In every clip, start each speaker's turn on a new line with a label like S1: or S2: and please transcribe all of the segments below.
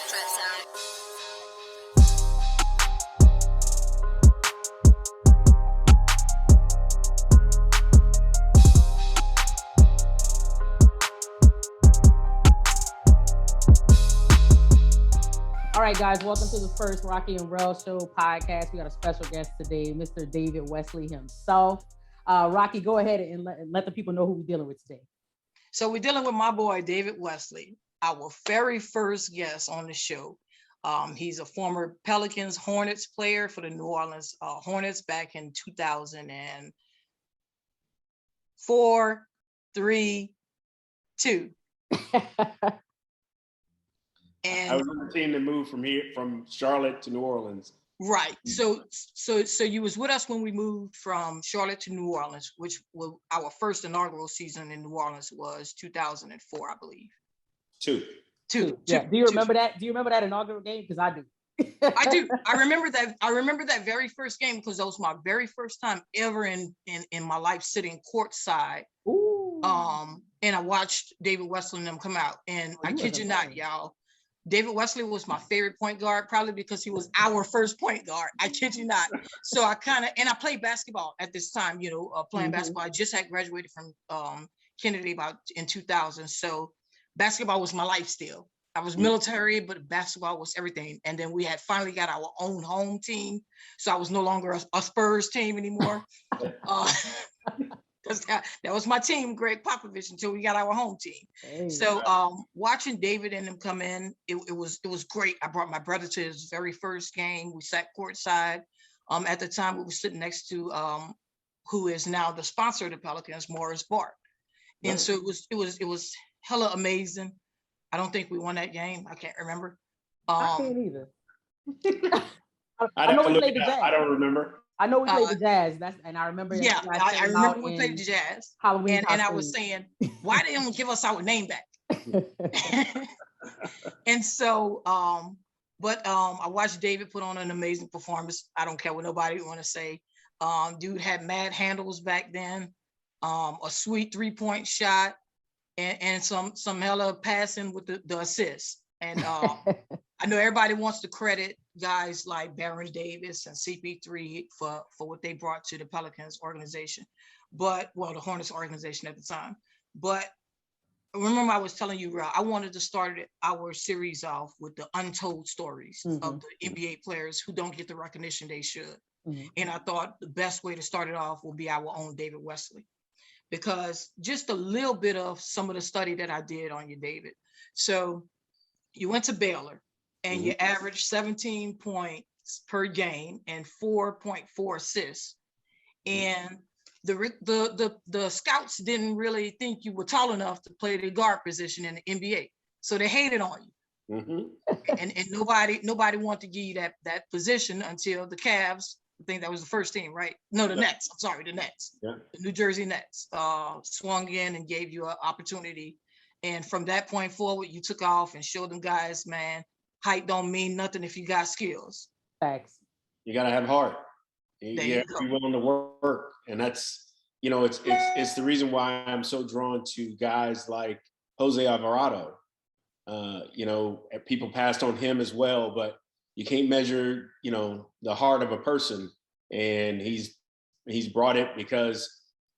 S1: All right, guys, welcome to the first Rocky and Rel Show podcast. We got a special guest today, Mr. David Wesley himself. Rocky, go ahead and let the people know who we're dealing with today.
S2: So we're dealing with my boy, David Wesley, our very first guest on the show. He's a former Pelicans Hornets player for the New Orleans Hornets back in 2004, 3, 2.
S3: And I was on the team that moved from Charlotte to New Orleans.
S2: Right. So you was with us when we moved from Charlotte to New Orleans, which was our first inaugural season in New Orleans was 2004, I believe.
S3: Two.
S1: Yeah. Do you remember that? Do you remember that inaugural game? Because I do.
S2: I do. I remember that very first game because that was my very first time ever in my life sitting courtside.
S1: Ooh.
S2: And I watched David Wesley and them come out. And I kid you not, y'all. David Wesley was my favorite point guard, probably because he was our first point guard. I kid you not. So I played basketball at this time, playing basketball. I just had graduated from Kennedy about in 2000. So basketball was my life still. I was military, but basketball was everything. And then we had finally got our own home team. So I was no longer a Spurs team anymore. That was my team, Greg Popovich, until we got our home team. Hey, so watching David and them come in, it was great. I brought my brother to his very first game. We sat courtside. At the time, we were sitting next to who is now the sponsor of the Pelicans, Morris Bart. And so it was hella amazing. I don't think we won that game. I can't remember.
S1: I can't either.
S3: I know we played the Jazz. I don't remember.
S1: I know we played the Jazz. I remember.
S2: Yeah, I remember we played the Jazz.
S1: Halloween,
S2: and I was saying, why didn't they give us our name back? And so, I watched David put on an amazing performance. I don't care what nobody want to say. Dude had mad handles back then, a sweet 3-point shot, and some hella passing with the assists. And I know everybody wants to credit guys like Baron Davis and CP3 for what they brought to the Pelicans organization, the Hornets organization at the time. But remember, I was telling you, I wanted to start our series off with the untold stories of the NBA players who don't get the recognition they should. And I thought the best way to start it off will be our own David Wesley, because just a little bit of some of the study that I did on you, David. So you went to Baylor and you averaged 17 points per game and 4.4 assists. And the scouts didn't really think you were tall enough to play the guard position in the NBA. So they hated on you. And nobody wanted to give you that position until the Cavs. I think that was the first team, right? No, the Nets. I'm sorry, the Nets. Yeah. The New Jersey Nets swung in and gave you an opportunity. And from that point forward, you took off and showed them guys, man, height don't mean nothing if you got skills.
S1: Facts.
S3: You got to have heart. You have to be willing to work. And that's, it's the reason why I'm so drawn to guys like Jose Alvarado. People passed on him as well, but you can't measure, the heart of a person. And he's brought it because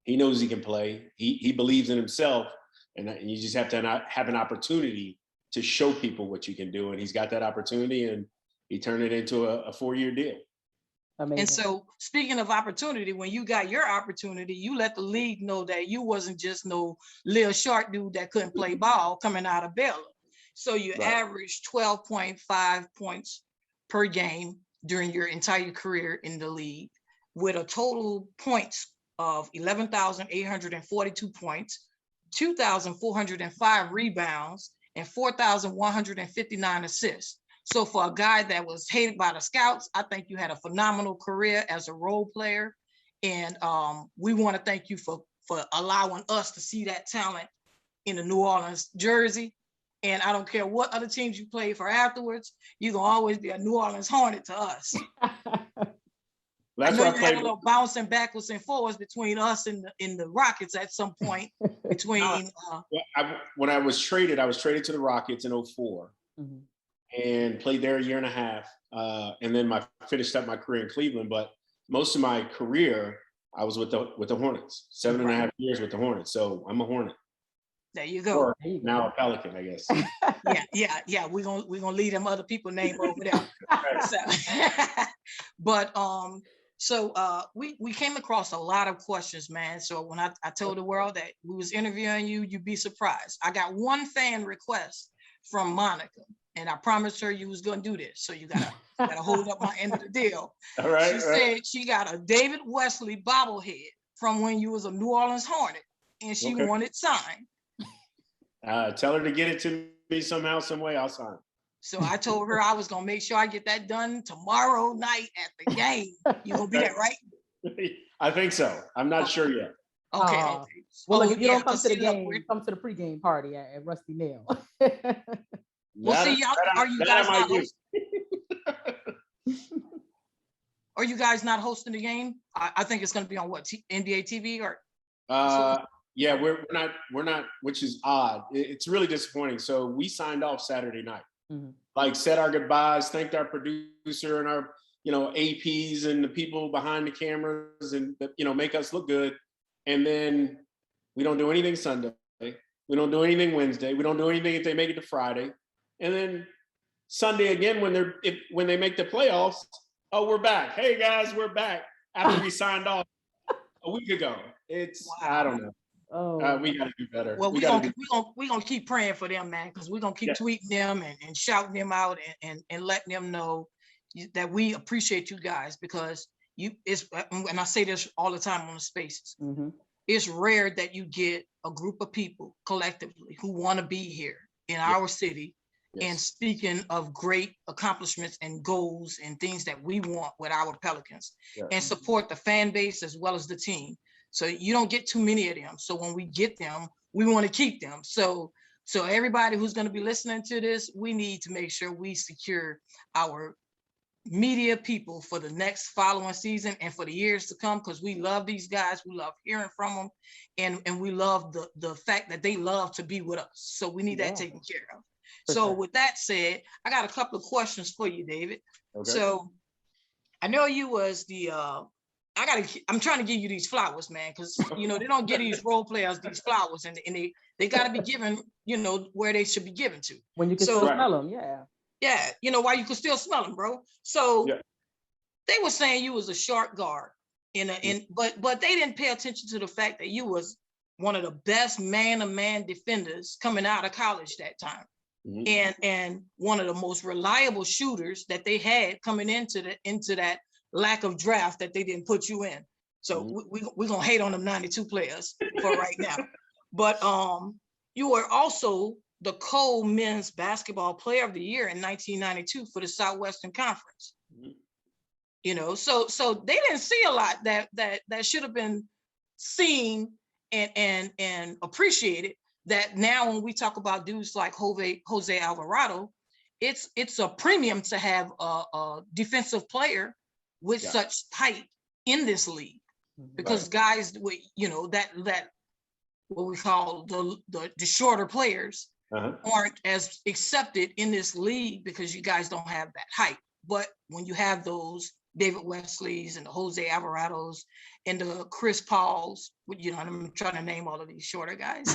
S3: he knows he can play. He believes in himself. And you just have to have an opportunity to show people what you can do. And he's got that opportunity, and he turned it into a 4-year deal.
S1: Amazing.
S2: And so speaking of opportunity, when you got your opportunity, you let the league know that you wasn't just no little short dude that couldn't play ball coming out of Baylor. So you averaged 12.5 points per game during your entire career in the league, with a total points of 11,842 points, 2,405 rebounds, and 4,159 assists. So for a guy that was hated by the scouts, I think you had a phenomenal career as a role player. And we want to thank you for allowing us to see that talent in the New Orleans jersey. And I don't care what other teams you play for afterwards, you're going to always be a New Orleans Hornet to us.
S3: That's
S2: I know
S3: why
S2: you had a little bouncing backwards and forwards between us and the Rockets at some point. When I was traded to the Rockets in 2004.
S3: and played there a year and a half. And then finished up my career in Cleveland. But most of my career, I was with the Hornets, 7.5 years with the Hornets. So I'm a Hornet.
S2: There you go.
S3: Or now a Pelican, I guess.
S2: Yeah. We're gonna leave them other people name over there. But we came across a lot of questions, man. So when I told the world that we was interviewing you, you'd be surprised. I got one fan request from Monica, and I promised her you was gonna do this. So you gotta hold up my end of the deal.
S3: All right.
S2: She said she got a David Wesley bobblehead from when you was a New Orleans Hornet, and she wanted signed.
S3: Tell her to get it to me somehow, some way. I'll sign.
S2: So I told her I was gonna make sure I get that done tomorrow night at the game. You gonna be there, right?
S3: I think so. I'm not sure yet.
S2: Okay.
S1: Well, look, if you don't come to the game, come to the pregame party at Rusty Nail.
S2: Well, see, are you guys not hosting? Are you guys not hosting the game? I think it's going to be on what, NBA TV or?
S3: Yeah, we're not, which is odd. It's really disappointing. So we signed off Saturday night, like said our goodbyes, thanked our producer and our, APs and the people behind the cameras and, make us look good. And then we don't do anything Sunday. We don't do anything Wednesday. We don't do anything if they make it to Friday. And then Sunday again, when they make the playoffs, oh, we're back. Hey guys, we're back after we signed off a week ago. It's, I don't know. We got to do better.
S2: Well, we're gonna keep praying for them, man, because we're gonna keep tweeting them and shouting them out and letting them know that we appreciate you guys, because and I say this all the time on the spaces. It's rare that you get a group of people collectively who want to be here in our city. And speaking of great accomplishments and goals and things that we want with our Pelicans, and support the fan base as well as the team. So you don't get too many of them. So when we get them, we want to keep them. So everybody who's going to be listening to this, we need to make sure we secure our media people for the next following season and for the years to come, because we love these guys. We love hearing from them, and we love the fact that they love to be with us. So we need that taken care of. So with that said, I got a couple of questions for you, David. Okay. So I know you was I'm trying to give you these flowers, man, because they don't give these role players these flowers, and they got to be given, where they should be given to.
S1: When you can still smell them,
S2: yeah, while you can still smell them, bro. So they were saying you was a short guard, but they didn't pay attention to the fact that you was one of the best man-to-man defenders coming out of college that time. And one of the most reliable shooters that they had coming into that lack of draft that they didn't put you in. So we're gonna hate on them 92 players for right now. But you were also the co-men's basketball player of the year in 1992 for the Southwestern Conference. So they didn't see a lot that should have been seen and appreciated. That now when we talk about dudes like Jose Alvarado, it's a premium to have a defensive player with such height in this league, because guys with that what we call the shorter players aren't as accepted in this league because you guys don't have that height. But when you have those David Wesleys and the Jose Alvarados and the Chris Pauls, I'm trying to name all of these shorter guys.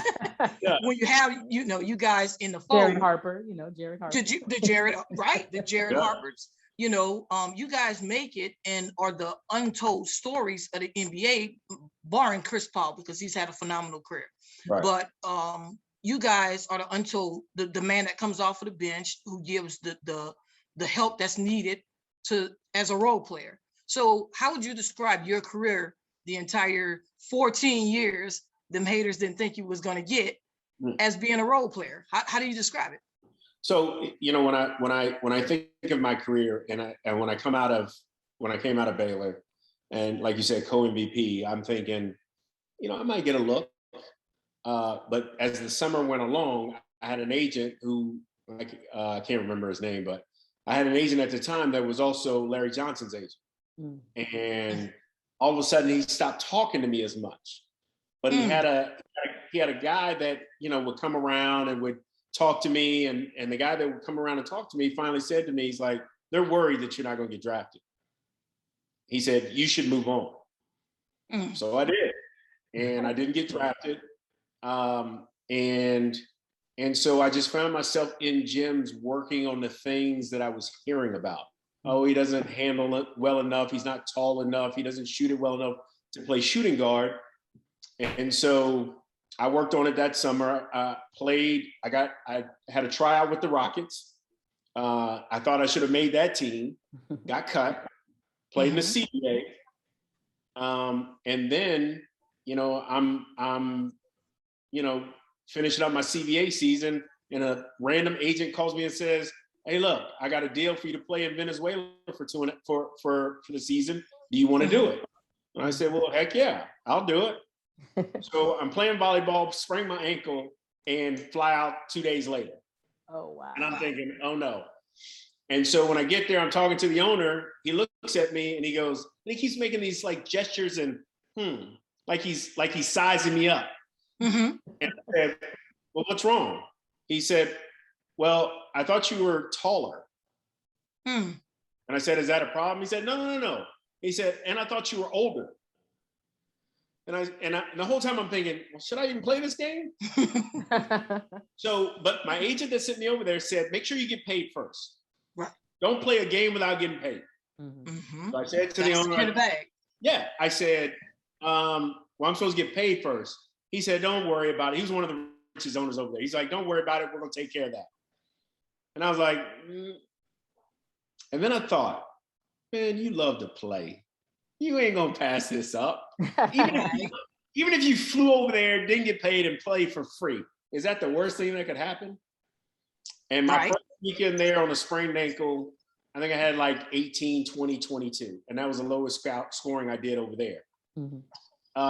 S2: When you have, you guys in the fold.
S1: Jared Harper, Jared Harper.
S2: The Jared, right? The Jared Harpers. You guys make it and are the untold stories of the NBA, barring Chris Paul, because he's had a phenomenal career. Right. But you guys are the untold, the man that comes off of the bench who gives the help that's needed as a role player. So how would you describe your career, the entire 14 years them haters didn't think you was going to get, as being a role player? How do you describe it?
S3: So, when I think of my career and when I came out of Baylor, and like you said, co-MVP, I'm thinking, I might get a look. But as the summer went along, I had an agent who, I can't remember his name, but I had an agent at the time that was also Larry Johnson's agent. And all of a sudden he stopped talking to me as much. But he had a guy that, would come around and would talk to me, and the guy that would come around and talk to me finally said to me, he's like, they're worried that you're not going to get drafted. He said, you should move on. So I did. And I didn't get drafted. And so I just found myself in gyms working on the things that I was hearing about. Oh, he doesn't handle it well enough. He's not tall enough. He doesn't shoot it well enough to play shooting guard. And so I worked on it that summer. I had a tryout with the Rockets. I thought I should have made that team. Got cut. Played in the CBA. And then, I'm finishing up my CBA season, and a random agent calls me and says, hey, look, I got a deal for you to play in Venezuela for the season. Do you want to do it? And I said, well, heck yeah, I'll do it. So I'm playing volleyball, sprain my ankle, and fly out 2 days later.
S1: Oh, wow.
S3: And I'm thinking, oh no. And so when I get there, I'm talking to the owner. He looks at me and he goes, and he keeps making these like gestures and like he's sizing me up. And I said, well, what's wrong? He said, well, I thought you were taller. And I said, is that a problem? He said, no. He said, and I thought you were older. And the whole time I'm thinking, well, should I even play this game? But my agent that sent me over there said, make sure you get paid first.
S2: Right.
S3: Don't play a game without getting paid. So I said to the owner, yeah, I said, well, I'm supposed to get paid first. He said, don't worry about it. He was one of the richest owners over there. He's like, don't worry about it. We're going to take care of that. And I was like, And then I thought, man, you love to play. You ain't going to pass this up. Even if you flew over there, didn't get paid, and played for free, is that the worst thing that could happen? And my first weekend there on a sprained ankle, I think I had like 18, 20, 22. And that was the lowest scoring I did over there.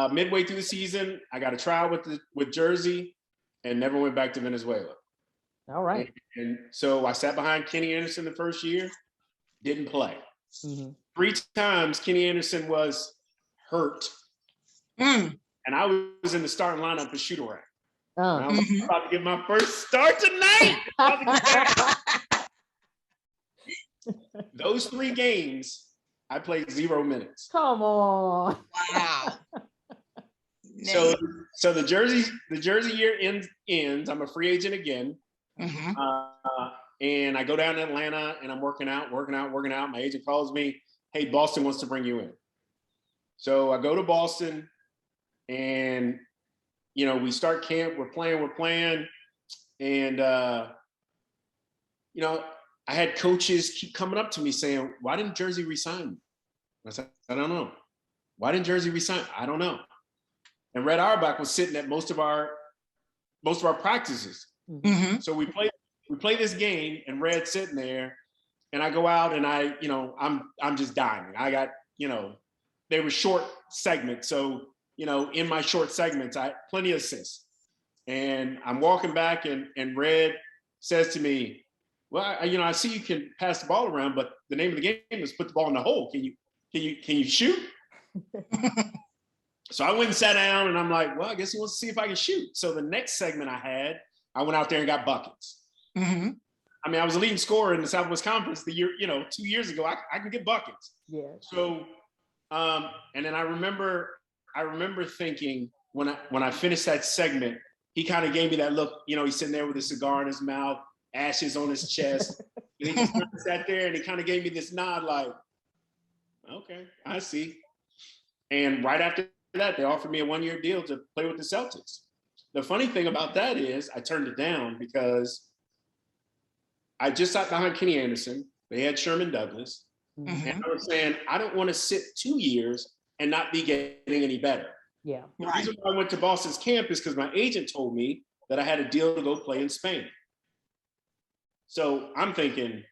S3: Midway through the season, I got a trial with Jersey and never went back to Venezuela.
S1: All right.
S3: And so I sat behind Kenny Anderson the first year, didn't play. 3 times Kenny Anderson was hurt. And I was in the starting lineup for shoot around. I was about to get my first start tonight. Those 3 games, I played 0 minutes.
S1: Come on.
S2: Wow.
S3: So the Jersey year ends. I'm a free agent again. And I go down to Atlanta and I'm working out. My agent calls me, hey, Boston wants to bring you in. So I go to Boston and, we start camp, we're playing. And, I had coaches keep coming up to me saying, why didn't Jersey resign me? I said, I don't know. Why didn't Jersey resign? I don't know. And Red Auerbach was sitting at most of our practices. So we play this game and Red's sitting there, and I go out and I'm just dying. I got, they were short segments. So, in my short segments, I had plenty of assists. And I'm walking back and Red says to me, well, I see you can pass the ball around, but the name of the game is put the ball in the hole. Can you shoot? So I went and sat down and I'm like, well, I guess he wants to see if I can shoot. So the next segment I went out there and got buckets. I mean, I was a leading scorer in the Southwest Conference the year, 2 years ago. I can get buckets. Yeah. So, and then I remember thinking when I finished that segment, he kind of gave me that look. He's sitting there with a cigar in his mouth, ashes on his chest. And he just sat there and he kind of gave me this nod, like, okay, I see. And right after that, they offered me a 1-year deal to play with the Celtics. The funny thing about that is I turned it down because I just sat behind Kenny Anderson. They had Sherman Douglas. And I was saying, I don't want to sit 2 years and not be getting any better. Yeah. The reason why I went to Boston's camp is because my agent told me that I had a deal to go play in Spain. So I'm thinking,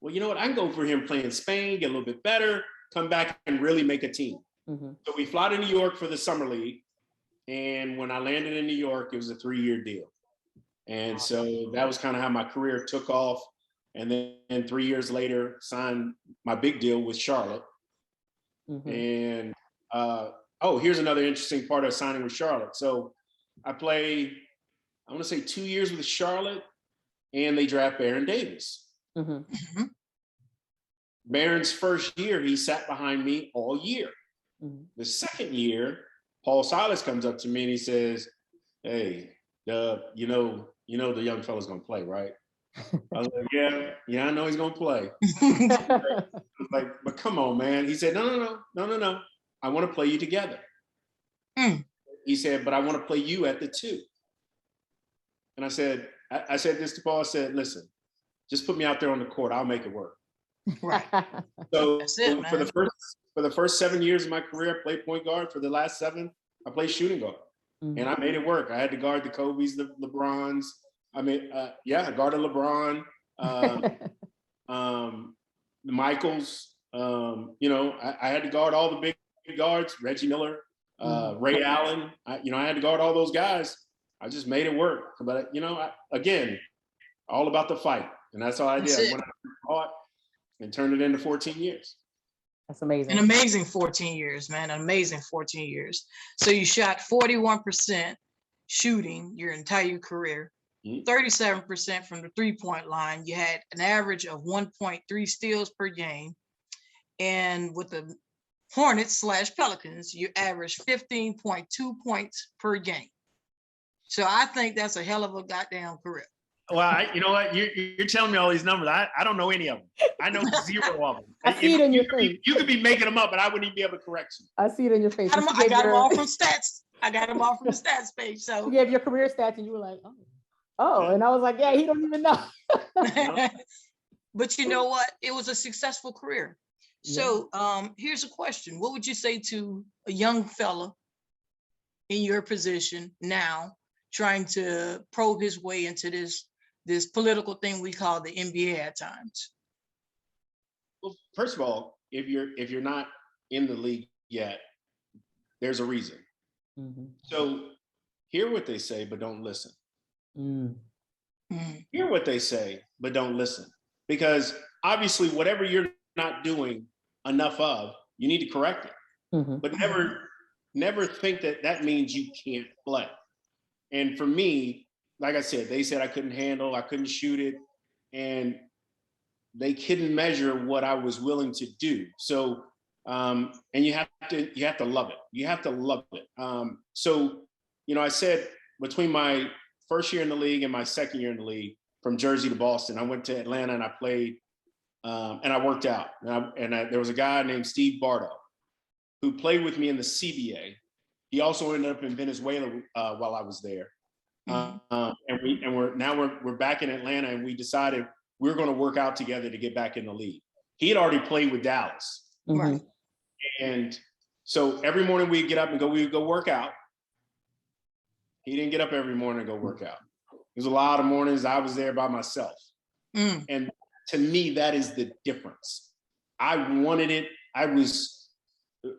S3: well, you know what? I can go for him, play in Spain, get a little bit better, come back and really make a team. So we fly to New York for the summer league. And when I landed in New York, it was a 3-year deal. And so that was kind of how my career took off. And then 3 years later, signed my big deal with Charlotte. And here's another interesting part of signing with Charlotte. So I want to say 2 years with Charlotte. and they draft Baron Davis. Baron's first year, he sat behind me all year. The second year, Paul Silas comes up to me and he says, "Hey, you know the young fella's gonna play, right?" I was like, yeah, I know he's gonna play. I was like, but come on, man. He said, no. I want to play you together. He said, but I want to play you at the 2. And I said this to Paul. I said, listen, just put me out there on the court. I'll make it work.
S2: Right.
S3: So
S2: That's it, man.
S3: for the first 7 years of my career, I played point guard. For the last 7, I played shooting guard. And I made it work. I had to guard the Kobe's, the LeBrons. I mean, I guarded LeBron, the Michaels. I had to guard all the big guards, Reggie Miller, Ray Allen. I had to guard all those guys. I just made it work. But, again, all about the fight. And that's all I did. I went out and fought and turned it into 14 years.
S1: That's amazing.
S2: An amazing 14 years, man. An amazing 14 years. So you shot 41% shooting your entire career. 37% from the 3-point line. You had an average of 1.3 steals per game. And with the Hornets / Pelicans, you averaged 15.2 points per game. So I think that's a hell of a goddamn career.
S3: Well, you know what? You're telling me all these numbers. I don't know any of them. I know 0 of them.
S1: I see it in your face.
S3: You could be making them up, but I wouldn't even be able to correct you.
S1: I see it in your face.
S2: I got them all from stats. I got them all from the stats page. So
S1: you gave your career stats and you were like, oh, and I was like, yeah, he don't even know.
S2: But you know what? It was a successful career. So here's a question. What would you say to a young fella in your position now trying to probe his way into this political thing we call the NBA at times?
S3: Well, first of all, if you're not in the league yet, there's a reason. So hear what they say, but don't listen. Hear what they say, but don't listen. Because obviously, whatever you're not doing enough of, you need to correct it. But never think that means you can't play. And for me, like I said, they said I couldn't shoot it, and they couldn't measure what I was willing to do. So, and you have to love it. You have to love it. So, I said between my first year in the league and my second year in the league, from Jersey to Boston, I went to Atlanta and I played, and I worked out. And there was a guy named Steve Bardo who played with me in the CBA. He also ended up in Venezuela while I was there. And we're back in Atlanta, and we decided we were going to work out together to get back in the league. He had already played with Dallas.
S2: Right.
S3: And so every morning we get up and we would go work out. He didn't get up every morning and go work out. There's a lot of mornings I was there by myself. And to me, that is the difference. I wanted it. I was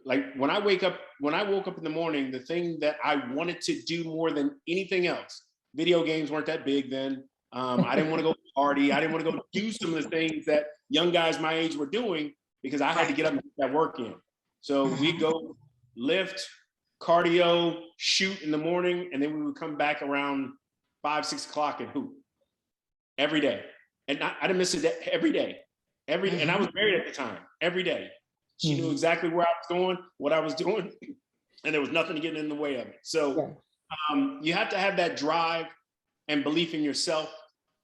S3: like, when I woke up in the morning, the thing that I wanted to do more than anything else, video games weren't that big then. I didn't want to go party. I didn't want to go do some of the things that young guys my age were doing because I had to get up and get that work in. So we'd go lift, cardio, shoot in the morning, and then we would come back around 5, 6 o'clock and hoop every day. And I didn't miss it every day. And I was married at the time, every day. She knew exactly where I was going, what I was doing, and there was nothing getting in the way of it. So you have to have that drive and belief in yourself,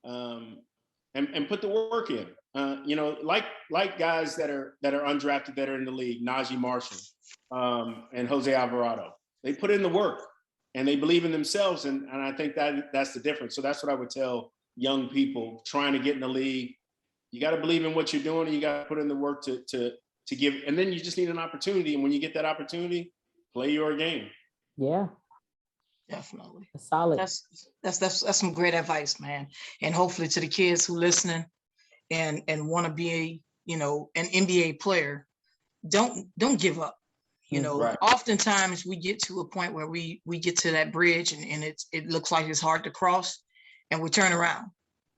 S3: and put the work in. Like guys that are undrafted that are in the league, Najee Marshall and Jose Alvarado. They put in the work and they believe in themselves, and I think that's the difference. So that's what I would tell young people trying to get in the league. You got to believe in what you're doing, and you got to put in the work to give, and then you just need an opportunity. And when you get that opportunity, play your game.
S1: Yeah,
S2: definitely.
S1: That's solid.
S2: That's some great advice, man. And hopefully to the kids who listening and want to be an NBA player, don't give up.
S3: Right.
S2: Oftentimes we get to a point where we get to that bridge and it looks like it's hard to cross, and we turn around.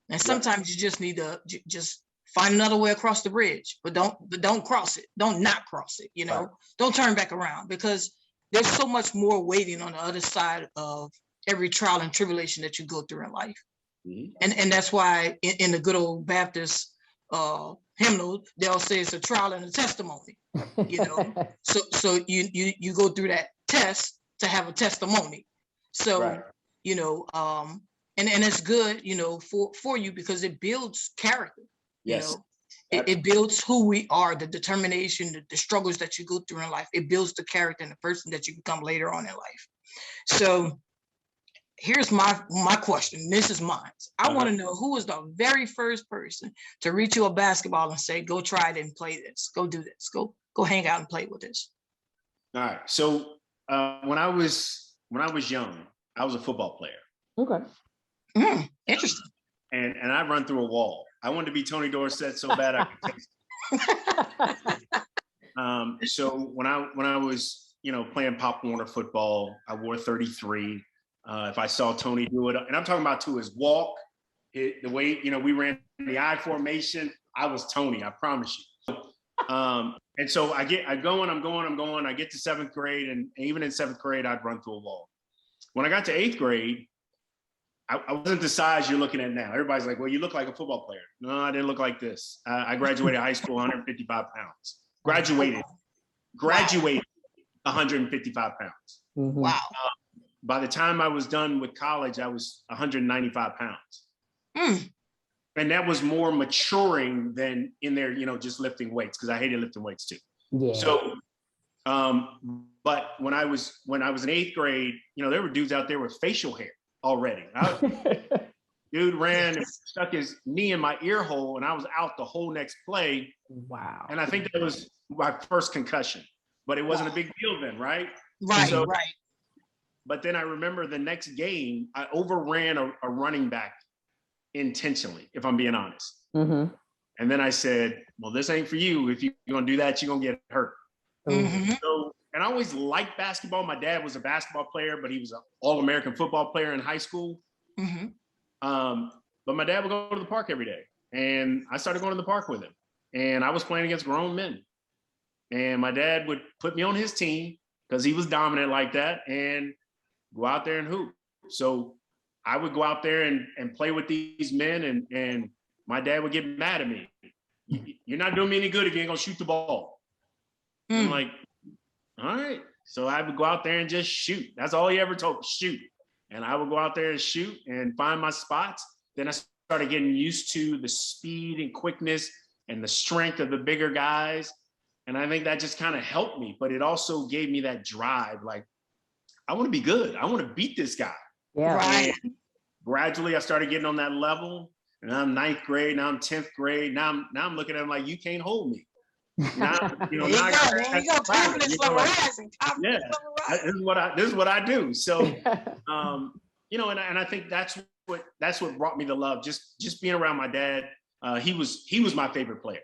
S2: And sometimes you just need to just find another way across the bridge, but don't cross it. Don't not cross it.
S3: Right.
S2: Don't turn back around, because there's so much more waiting on the other side of every trial and tribulation that you go through in life.
S3: Mhm.
S2: And that's why in the good old Baptist hymnal, they'll say it's a trial and a testimony. You know, so you go through that test to have a testimony. So
S3: Right.
S2: you know, and it's good, you know, for you because it builds character. You
S3: Yes.
S2: know, it builds who we are, the determination, the struggles that you go through in life. It builds the character and the person that you become later on in life. So here's my question. This is mine. I want to know who was the very first person to reach you a basketball and say, "Go try it and play this. Go do this. Go hang out and play with this."
S3: All right. So when I was young, I was a football player.
S1: Okay.
S2: Interesting.
S3: And I run through a wall. I wanted to be Tony Dorsett so bad I could taste it. So when I was, you know, playing Pop Warner football, I wore 33. If I saw Tony do it, and I'm talking about to his walk, the way, you know, we ran the I formation, I was Tony, I promise you. And so I'm going, I get to 7th grade, and even in 7th grade, I'd run through a wall. When I got to 8th grade, I wasn't the size you're looking at now. Everybody's like, well, you look like a football player. No, I didn't look like this. I graduated high school 155 pounds. Graduated 155 pounds.
S1: Mm-hmm.
S2: Wow.
S3: By the time I was done with college, I was 195 pounds. And that was more maturing than in there, you know, just lifting weights, because I hated lifting weights too.
S1: Yeah.
S3: So, but when I was in 8th grade, you know, there were dudes out there with facial hair already. Dude ran and stuck his knee in my ear hole, and I was out the whole next play.
S1: Wow.
S3: And I think that was my first concussion, but it wasn't a big deal then, right?
S2: Right.
S3: So,
S2: right.
S3: But then I remember the next game, I overran a running back intentionally, if I'm being honest.
S1: Mm-hmm.
S3: And then I said, well, this ain't for you. If you're going to do that, you're going to get hurt.
S2: Mm-hmm.
S3: So, and I always liked basketball. My dad was a basketball player, but he was an All-American football player in high school.
S2: Mm-hmm.
S3: But my dad would go to the park every day. And I started going to the park with him. And I was playing against grown men. And my dad would put me on his team because he was dominant like that, and go out there and hoop. So I would go out there and play with these men, and my dad would get mad at me. You're not doing me any good if you ain't gonna shoot the ball. I'm like, all right. So I would go out there and just shoot. That's all he ever told me, shoot. And I would go out there and shoot and find my spots. Then I started getting used to the speed and quickness and the strength of the bigger guys. And I think that just kind of helped me, but it also gave me that drive. Like, I want to be good. I want to beat this guy.
S1: Yeah.
S2: Right.
S3: And gradually I started getting on that level, and I'm 9th grade. Now I'm 10th grade. Now I'm looking at him like, you can't hold me. Now, you know,
S2: there you go. Confidence level rising.
S3: Yeah, this is what I do. So, you know, and I think that's what brought me to love. Just being around my dad. He was my favorite player.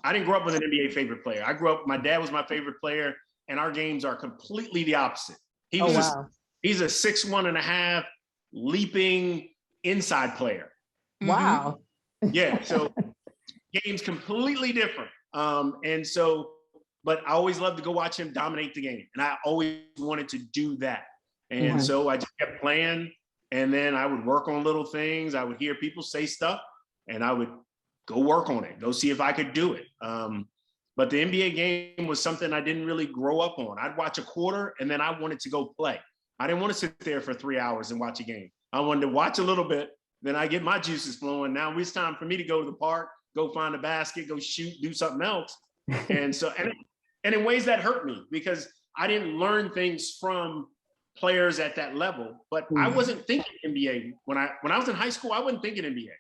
S3: I didn't grow up with an NBA favorite player. My dad was my favorite player, and our games are completely the opposite. He's a 6'1.5" leaping inside player.
S1: Wow.
S3: Yeah, so game's completely different. And so, but I always loved to go watch him dominate the game, and I always wanted to do that. And so I just kept playing, and then I would work on little things. I would hear people say stuff, and I would go work on it, go see if I could do it. But the NBA game was something I didn't really grow up on. I'd watch a quarter, and then I wanted to go play. I didn't want to sit there for 3 hours and watch a game. I wanted to watch a little bit, then I get my juices flowing. Now it's time for me to go to the park, go find a basket, go shoot, do something else. And so, and in ways that hurt me, because I didn't learn things from players at that level, but I wasn't thinking NBA. When I was in high school, I wasn't thinking NBA.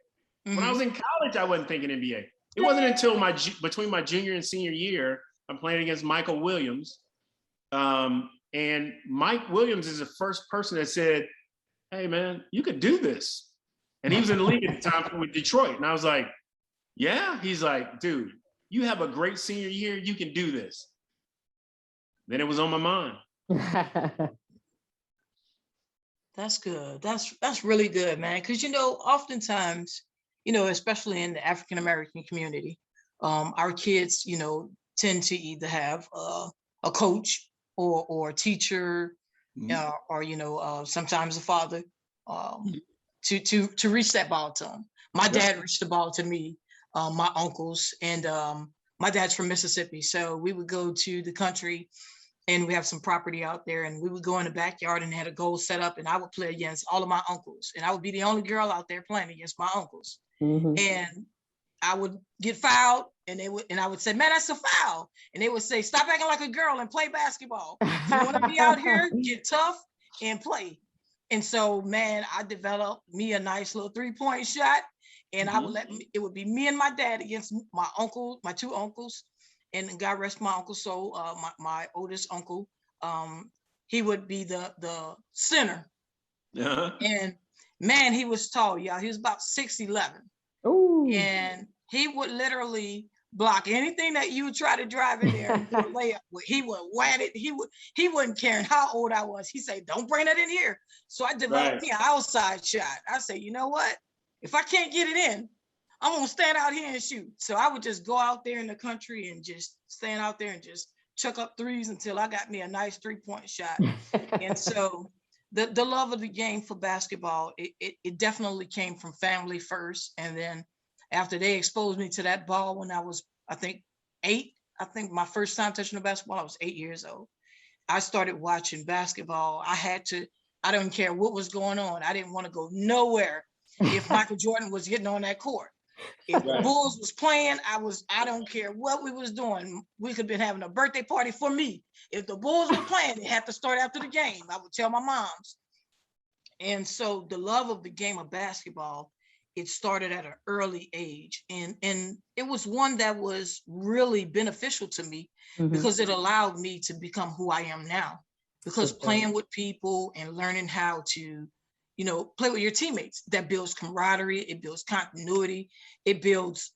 S3: When I was in college, I wasn't thinking NBA. It wasn't until between my junior and senior year, I'm playing against Michael Williams. And Mike Williams is the first person that said, hey man, you could do this. And he was in the league at the time with Detroit. And I was like, yeah. He's like, dude, you have a great senior year. You can do this. Then it was on my mind.
S2: That's good. That's really good, man. Because, you know, oftentimes, you know, especially in the African-American community, our kids, you know, tend to either have a coach or a teacher, or, you know, sometimes a father, to reach that ball to them. My dad reached the ball to me, my uncles, and my dad's from Mississippi. So we would go to the country and we have some property out there, and we would go in the backyard and had a goal set up, and I would play against all of my uncles, and I would be the only girl out there playing against my uncles. And I would get fouled, and I would say, man, that's a foul. And they would say, stop acting like a girl and play basketball. If you want to be out here, get tough and play. And so, man, I developed me a nice little 3-point shot, and I would it would be me and my dad against my uncle, my two uncles, and God rest my uncle soul, my oldest uncle. He would be the center. And man, he was tall, y'all. He was about 6'11". Ooh. And he would literally block anything that you would try to drive in there and lay up. He would whack it. He wouldn't care how old I was. He said, don't bring that in here. So I developed me an outside shot. I say, you know what? If I can't get it in, I'm gonna stand out here and shoot. So I would just go out there in the country and just stand out there and just chuck up threes until I got me a nice 3-point shot. And so the love of the game for basketball, it definitely came from family first. And then after they exposed me to that ball when I was, I think 8, I think my first time touching the basketball, I was 8 years old. I started watching basketball. I didn't care what was going on. I didn't want to go nowhere if Michael Jordan was getting on that court. If the Bulls was playing, I don't care what we was doing. We could have been having a birthday party for me. If the Bulls were playing, they had to start after the game. I would tell my moms. And so the love of the game of basketball, it started at an early age. And it was one that was really beneficial to me because it allowed me to become who I am now. Because playing with people and learning how to play with your teammates, that builds camaraderie, it builds continuity, it builds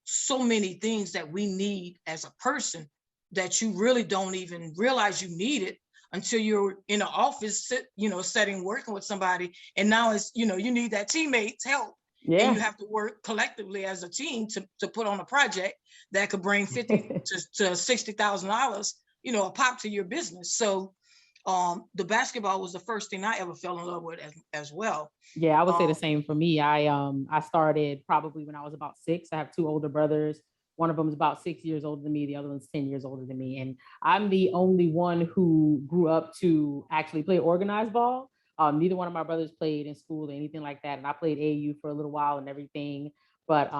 S2: so many things that we need as a person that you really don't even realize you need it until you're in an office, setting, working with somebody. And now it's, you need that teammate's help. Yeah. And you have to work collectively as a team to put on a project that could bring $50,000 to $60,000, a pop to your business. So the basketball was the first thing I ever fell in love with as well.
S1: Yeah, I would say the same for me. I started probably when I was about 6. I have 2 older brothers. One of them is about 6 years older than me. The other one's 10 years older than me. And I'm the only one who grew up to actually play organized ball. Neither one of my brothers played in school or anything like that. And I played AU for a little while and everything. But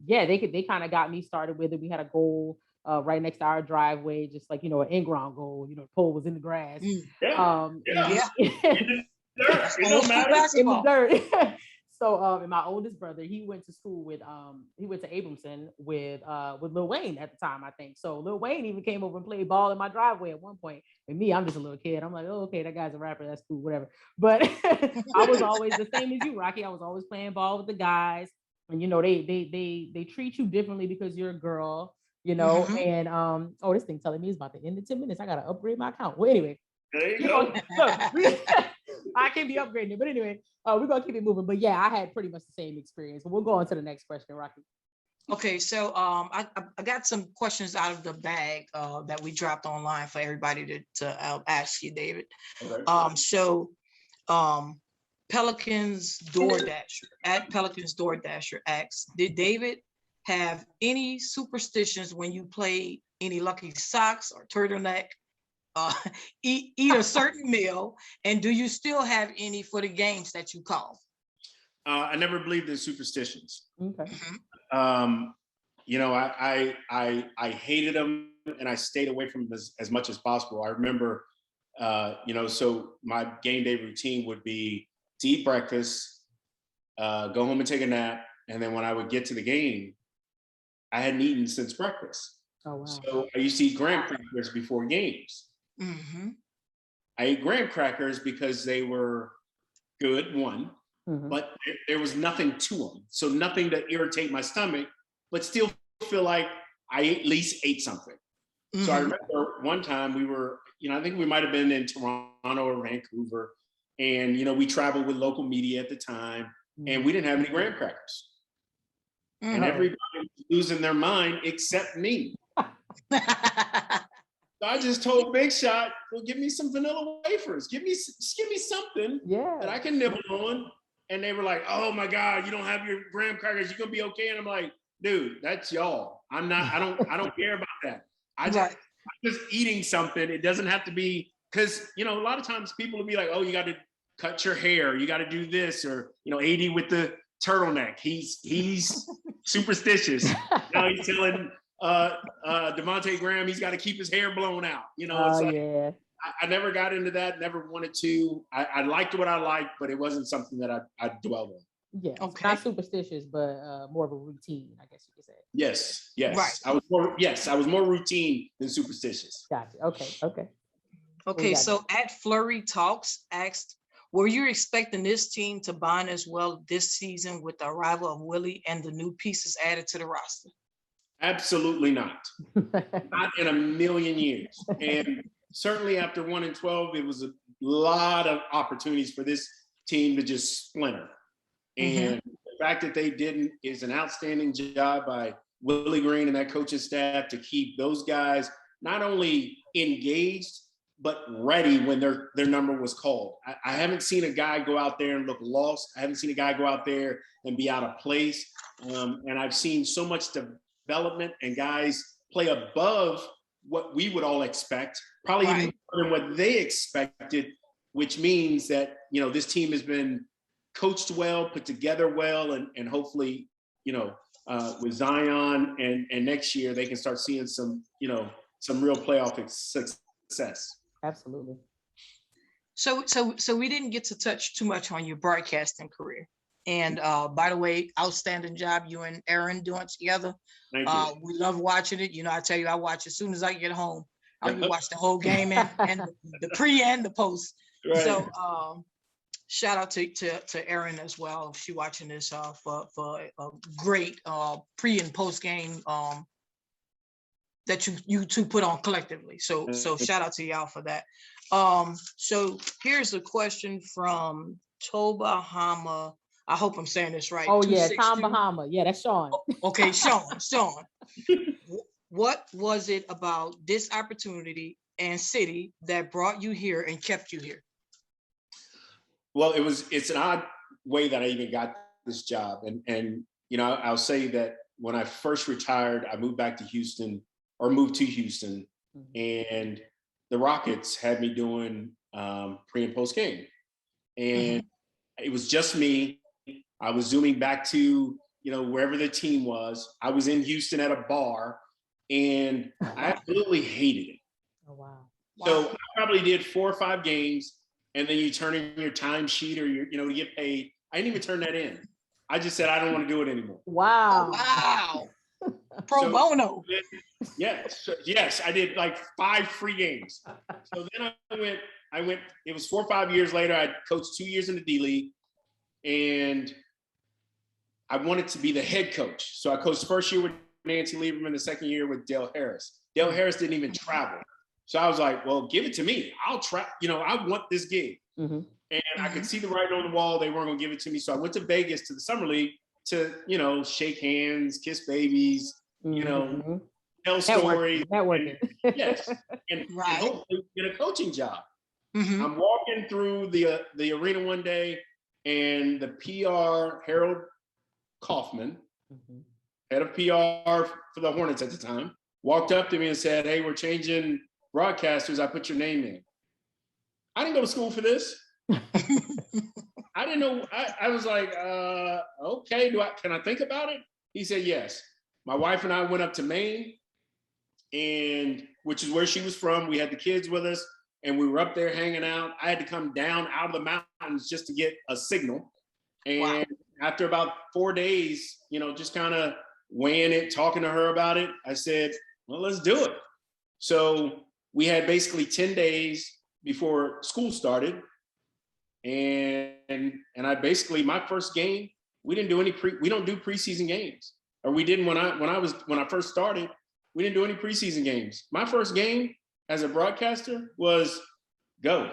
S1: they kind of got me started with it. We had a goal right next to our driveway, just like, an in-ground goal, the pole was in the grass. In the dirt. So, and my oldest brother, he went to school with, he went to Abramson with Lil Wayne at the time, I think. So Lil Wayne even came over and played ball in my driveway at one point. And me, I'm just a little kid. I'm like, oh, okay, that guy's a rapper. That's cool, whatever. But I was always the same as you, Rocky. I was always playing ball with the guys. And, they treat you differently because you're a girl. And this thing telling me it's about to end in 10 minutes. I gotta upgrade my account. Well, anyway,
S3: there you go.
S1: I can be upgrading it, but anyway, we're gonna keep it moving. But yeah, I had pretty much the same experience. But we'll go on to the next question, Rocky.
S2: Okay, so I got some questions out of the bag that we dropped online for everybody to ask you, David. Okay. Pelicans DoorDasher asks, did David have any superstitions when you played any lucky socks or turtleneck, eat a certain meal, and do you still have any for the games that you call?
S3: I never believed in superstitions.
S1: Okay.
S3: I hated them and I stayed away from them as much as possible. I remember, so my game day routine would be to eat breakfast, go home and take a nap, and then when I would get to the game, I hadn't eaten since breakfast.
S1: Oh, wow.
S3: So I used to eat graham crackers before games.
S2: Mm-hmm.
S3: I ate graham crackers because they were good, one, but there was nothing to them. So nothing to irritate my stomach, but still feel like I at least ate something. Mm-hmm. So I remember one time we were, I think we might have been in Toronto or Vancouver, and, we traveled with local media at the time, and we didn't have any graham crackers. Mm-hmm. And everybody was losing their mind except me. So I just told Big Shot, well, give me some vanilla wafers. Give me something that I can nibble on. and they were like, "Oh my God, you don't have your graham crackers. You're gonna be okay." And I'm like, "Dude, that's y'all. I don't care about that. I'm just eating something. It doesn't have to be, because a lot of times people will be like, oh, you got to cut your hair, you got to do this, or AD with the turtleneck. He's superstitious. Now he's telling Devontae Graham he's got to keep his hair blown out. It's like,
S1: yeah.
S3: I never got into that, never wanted to. I liked what I liked, but it wasn't something that I dwelled on.
S1: Yeah, okay. Not superstitious, but more of a routine, I guess you could say.
S3: Yes.
S2: Right.
S3: I was more routine than superstitious.
S1: Gotcha. Okay.
S2: So at Flurry Talks asked, were you expecting this team to bond as well this season with the arrival of Willie and the new pieces added to the roster?
S3: Absolutely not. Not in a million years. And certainly after 1-12, it was a lot of opportunities for this team to just splinter. And the fact that they didn't is an outstanding job by Willie Green and that coaching staff to keep those guys not only engaged, but ready when their number was called. I haven't seen a guy go out there and look lost. I haven't seen a guy go out there and be out of place. And I've seen so much development and guys play above what we would all expect, probably even more than what they expected, which means that, this team has been coached well, put together well, and hopefully, with Zion and next year, they can start seeing some real playoff success.
S1: Absolutely.
S2: So we didn't get to touch too much on your broadcasting career. And by the way, outstanding job you and Aaron doing together.
S3: Thank you.
S2: We love watching it. I tell you, I watch as soon as I get home. I'll be watch the whole game and the pre and the post. Right. So shout out to Erin as well. She watching this for a great pre and post game that you two put on collectively. So shout out to y'all for that. So here's a question from Toba Hama. I hope I'm saying this right.
S1: Oh yeah, Tom Bahama. Yeah, that's Sean.
S2: Okay, Sean. What was it about this opportunity and city that brought you here and kept you here?
S3: Well, it's an odd way that I even got this job. And I'll say that when I first retired, I moved to Houston, and the Rockets had me doing pre and post game. And it was just me. I was zooming back to, wherever the team was. I was in Houston at a bar, and I absolutely hated it.
S1: Oh, wow.
S3: So I probably did 4 or 5 games, and then you turn in your timesheet or to get paid. I didn't even turn that in. I just said, I don't want to do it anymore.
S1: Wow.
S2: Wow. Pro bono.
S3: Yes, I did like 5 free games. So then I went, it was 4 or 5 years later, I coached 2 years in the D-League, and I wanted to be the head coach. So I coached the first year with Nancy Lieberman, the second year with Dale Harris. Dale Harris didn't even travel. So I was like, well, give it to me. I'll try, I want this gig. And I could see the writing on the wall. They weren't going to give it to me. So I went to Vegas to the summer league to, shake hands, kiss babies, tell stories.
S1: Networking.
S3: Yes. And hopefully get a coaching job. I'm walking through the arena one day, and the PR, Harold Kaufman, head of PR for the Hornets at the time, walked up to me and said, hey, we're changing broadcasters. I put your name in. I didn't go to school for this. I didn't know. I was like, okay, can I think about it? He said, yes. My wife and I went up to Maine, and which is where she was from. We had the kids with us, and we were up there hanging out. I had to come down out of the mountains just to get a signal. And after about 4 days, just kind of weighing it, talking to her about it, I said, well, let's do it. So we had basically 10 days before school started. And I basically, my first game, we didn't do we don't do preseason games. Or we didn't when I first started, we didn't do any preseason games. My first game as a broadcaster was go.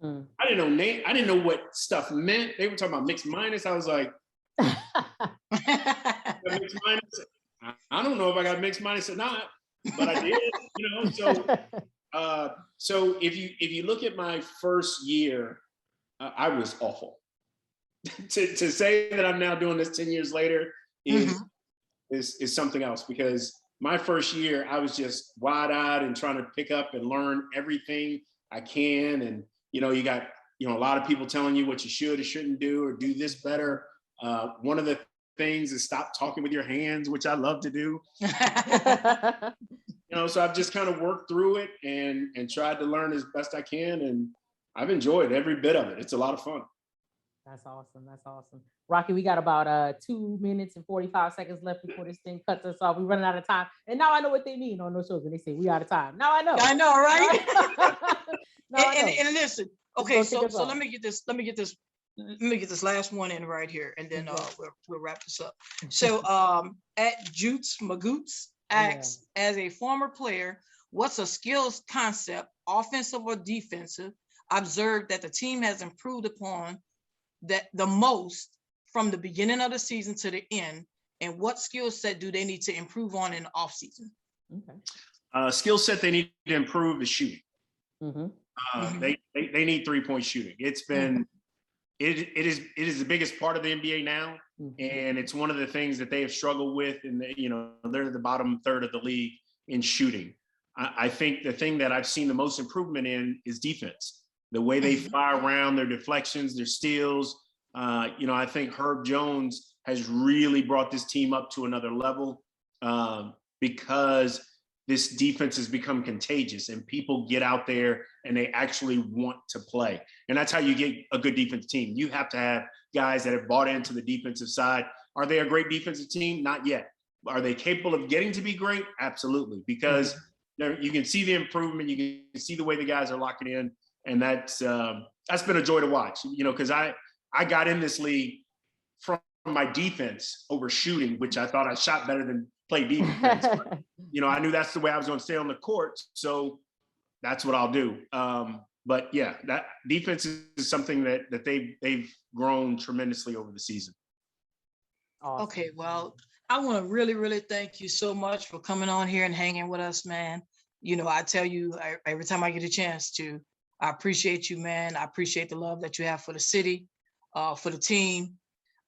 S3: I didn't know what stuff meant. They were talking about mixed minus. I was like, mixed minus. I don't know if I got mixed minus or not, but I did. So if you look at my first year, I was awful. to say that I'm now doing this 10 years later is something else, because my first year I was just wide-eyed and trying to pick up and learn everything I can. And, you got, a lot of people telling you what you should or shouldn't do, or do this better. One of the things is stop talking with your hands, which I love to do. So I've just kind of worked through it and tried to learn as best I can. And I've enjoyed every bit of it. It's a lot of fun.
S1: That's awesome. That's awesome. Rocky, we got about 2 minutes and 45 seconds left before this thing cuts us off. We're running out of time. And now I know what they mean on those shows when they say we out of time. Now I know.
S2: I know, right?
S1: And
S2: listen, okay, so let me get this last one in right here, and then we'll wrap this up. So at Jutes Magoots asks, as a former player, what's a skills concept, offensive or defensive, observed that the team has improved upon that the most from the beginning of the season to the end, and what skill set do they need to improve on in the off season?
S3: Okay. Skill set they need to improve is shooting. They need 3-point shooting. It's been it is the biggest part of the NBA now, and it's one of the things that they have struggled with. And they're the bottom third of the league in shooting. I think the thing that I've seen the most improvement in is defense. The way they fly around, their deflections, their steals. I think Herb Jones has really brought this team up to another level because this defense has become contagious and people get out there and they actually want to play. And that's how you get a good defensive team. You have to have guys that have bought into the defensive side. Are they a great defensive team? Not yet. Are they capable of getting to be great? Absolutely. Because you can see the improvement. You can see the way the guys are locking in. And that's been a joy to watch, because I got in this league from my defense over shooting, which I thought I shot better than play defense. But, I knew that's the way I was going to stay on the court. So that's what I'll do. But yeah, that defense is something that they've grown tremendously over the season.
S2: Awesome. Okay, well, I want to really, really thank you so much for coming on here and hanging with us, man. I tell you every time I get a chance to, I appreciate you, man. I appreciate the love that you have for the city, for the team.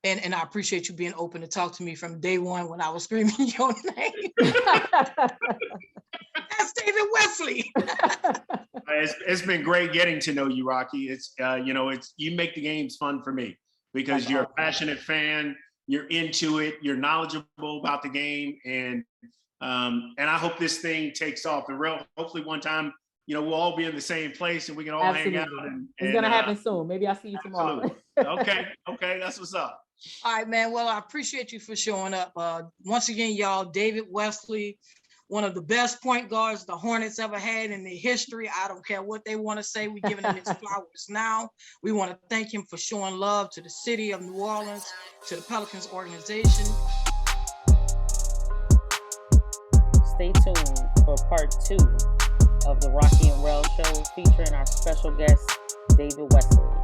S2: And I appreciate you being open to talk to me from day one when I was screaming your name. That's David Wesley.
S3: It's been great getting to know you, Rocky. It's you make the games fun for me because you're a passionate fan. You're into it. You're knowledgeable about the game, and I hope this thing takes off. And hopefully one time, we'll all be in the same place and we can all hang out.
S1: It's gonna happen soon. Maybe I'll see you tomorrow.
S3: Okay, that's what's up.
S2: All right, man. Well, I appreciate you for showing up. Once again, y'all, David Wesley, one of the best point guards the Hornets ever had in their history. I don't care what they want to say. We're giving him his flowers now. We want to thank him for showing love to the city of New Orleans, to the Pelicans organization.
S1: Stay tuned for part 2 of the Rocky and Rel Show featuring our special guest, David Wesley.